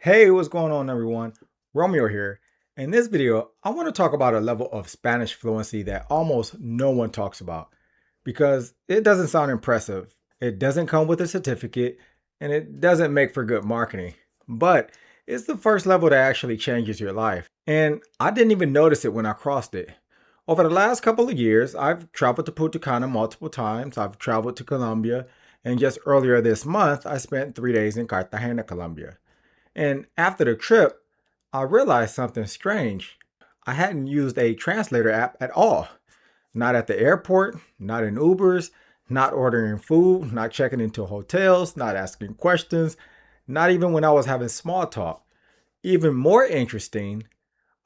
Hey, what's going on, everyone? Romeo here. In this video, I want to talk about a level of Spanish fluency that almost no one talks about because it doesn't sound impressive, it doesn't come with a certificate, and it doesn't make for good marketing. But it's the first level that actually changes your life. And I didn't even notice it when I crossed it. Over the last couple of years, I've traveled to Punta Cana multiple times, I've traveled to Colombia, and just earlier this month, I spent 3 days in Cartagena, Colombia. And after the trip, I realized something strange. I hadn't used a translator app at all. Not at the airport, not in Ubers, not ordering food, not checking into hotels, not asking questions, not even when I was having small talk. Even more interesting,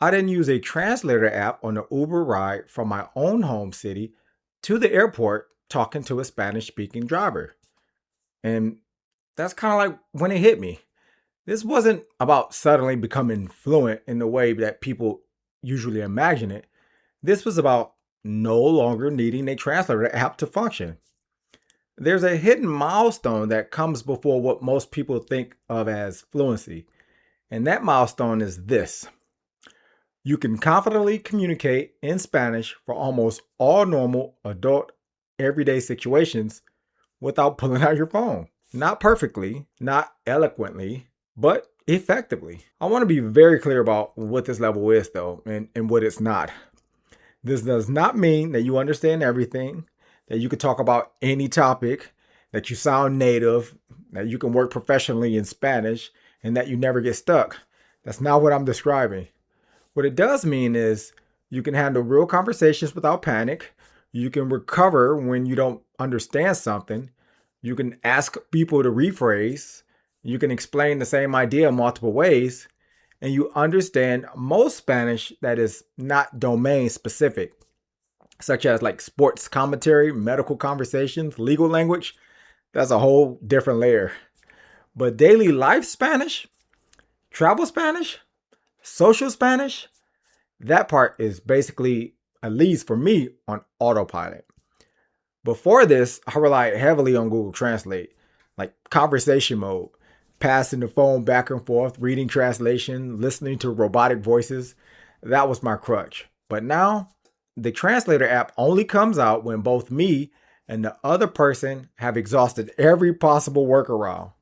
I didn't use a translator app on the Uber ride from my own home city to the airport talking to a Spanish speaking driver. And that's kind of like when it hit me. This wasn't about suddenly becoming fluent in the way that people usually imagine it. This was about no longer needing a translator app to function. There's a hidden milestone that comes before what most people think of as fluency, and that milestone is this: you can confidently communicate in Spanish for almost all normal, adult, everyday situations without pulling out your phone. Not perfectly, not eloquently, but effectively. I want to be very clear about what this level is, though, and what it's not. This does not mean that you understand everything, that you can talk about any topic, that you sound native, that you can work professionally in Spanish, and that you never get stuck. That's not what I'm describing. What it does mean is you can handle real conversations without panic. You can recover when you don't understand something. You can ask people to rephrase. You can explain the same idea multiple ways. And you understand most Spanish that is not domain specific, such as like sports commentary, medical conversations, legal language. That's a whole different layer. But daily life Spanish, travel Spanish, social Spanish, that part is basically, at least for me, on autopilot. Before this, I relied heavily on Google Translate, like conversation mode, passing the phone back and forth, reading translation, listening to robotic voices. That was my crutch. But now, the translator app only comes out when both me and the other person have exhausted every possible workaround.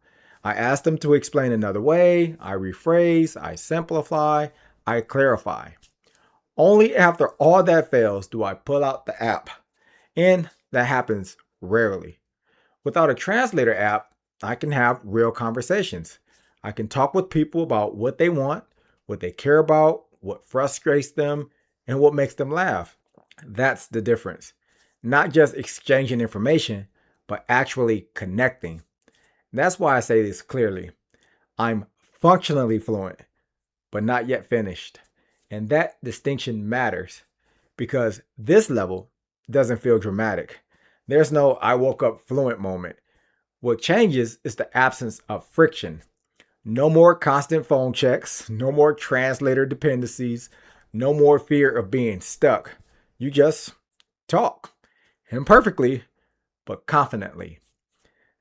I ask them to explain another way, I rephrase, I simplify, I clarify. Only after all that fails do I pull out the app. And that happens rarely. Without a translator app, I can have real conversations. I can talk with people about what they want, what they care about, what frustrates them, and what makes them laugh. That's the difference. Not just exchanging information, but actually connecting. That's why I say this clearly. I'm functionally fluent, but not yet finished. And that distinction matters because this level doesn't feel dramatic. There's no I woke up fluent moment. What changes is the absence of friction. No more constant phone checks, no more translator dependencies, no more fear of being stuck. You just talk. Imperfectly, but confidently.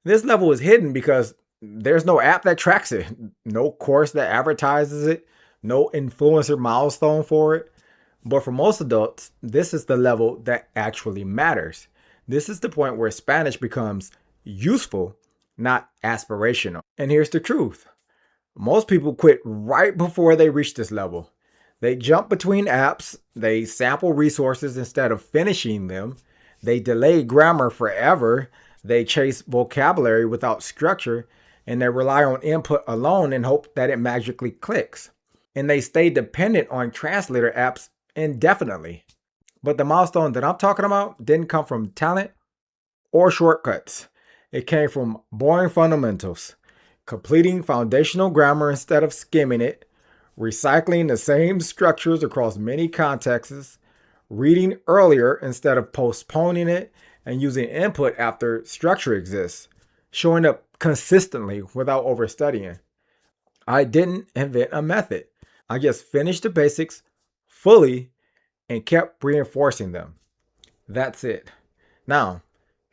This level is hidden because there's no app that tracks it, no course that advertises it, no influencer milestone for it. But for most adults, this is the level that actually matters. This is the point where Spanish becomes useful, not aspirational. And here's the truth: most people quit right before they reach this level. They jump between apps, they sample resources instead of finishing them, they delay grammar forever, they chase vocabulary without structure, and they rely on input alone and hope that it magically clicks. And they stay dependent on translator apps indefinitely. But the milestone that I'm talking about didn't come from talent or shortcuts. It came from boring fundamentals, completing foundational grammar instead of skimming it, recycling the same structures across many contexts, reading earlier instead of postponing it, and using input after structure exists, showing up consistently without overstudying. I didn't invent a method. I just finished the basics fully and kept reinforcing them. That's it. Now,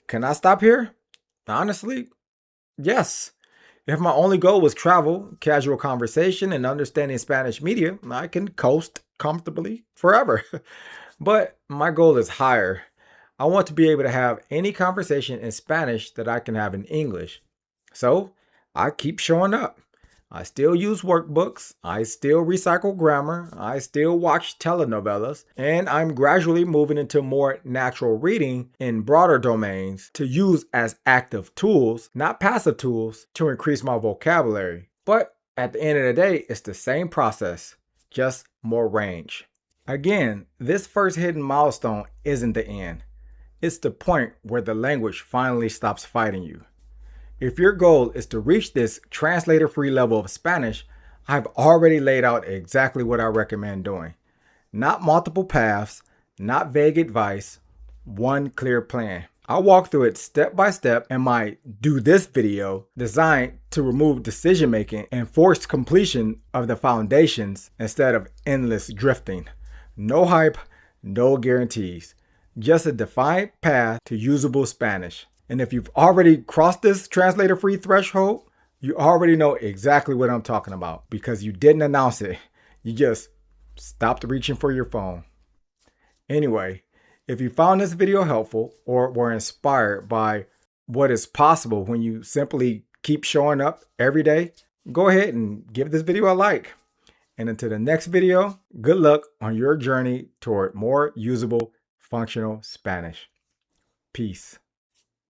can I stop here? Honestly, yes. If my only goal was travel, casual conversation, and understanding Spanish media, I can coast comfortably forever. But my goal is higher. I want to be able to have any conversation in Spanish that I can have in English. So I keep showing up. I still use workbooks. I still recycle grammar. I still watch telenovelas. And I'm gradually moving into more natural reading in broader domains to use as active tools, not passive tools, to increase my vocabulary. But at the end of the day, it's the same process, just more range. Again, this first hidden milestone isn't the end. It's the point where the language finally stops fighting you. If your goal is to reach this translator-free level of Spanish, I've already laid out exactly what I recommend doing. Not multiple paths, not vague advice, one clear plan. I'll walk through it step by step in my Do This video designed to remove decision making and forced completion of the foundations instead of endless drifting. No hype, no guarantees. Just a defined path to usable Spanish. And if you've already crossed this translator-free threshold, you already know exactly what I'm talking about because you didn't announce it. You just stopped reaching for your phone. Anyway, if you found this video helpful or were inspired by what is possible when you simply keep showing up every day, go ahead and give this video a like. And until the next video, good luck on your journey toward more usable, functional Spanish. Peace.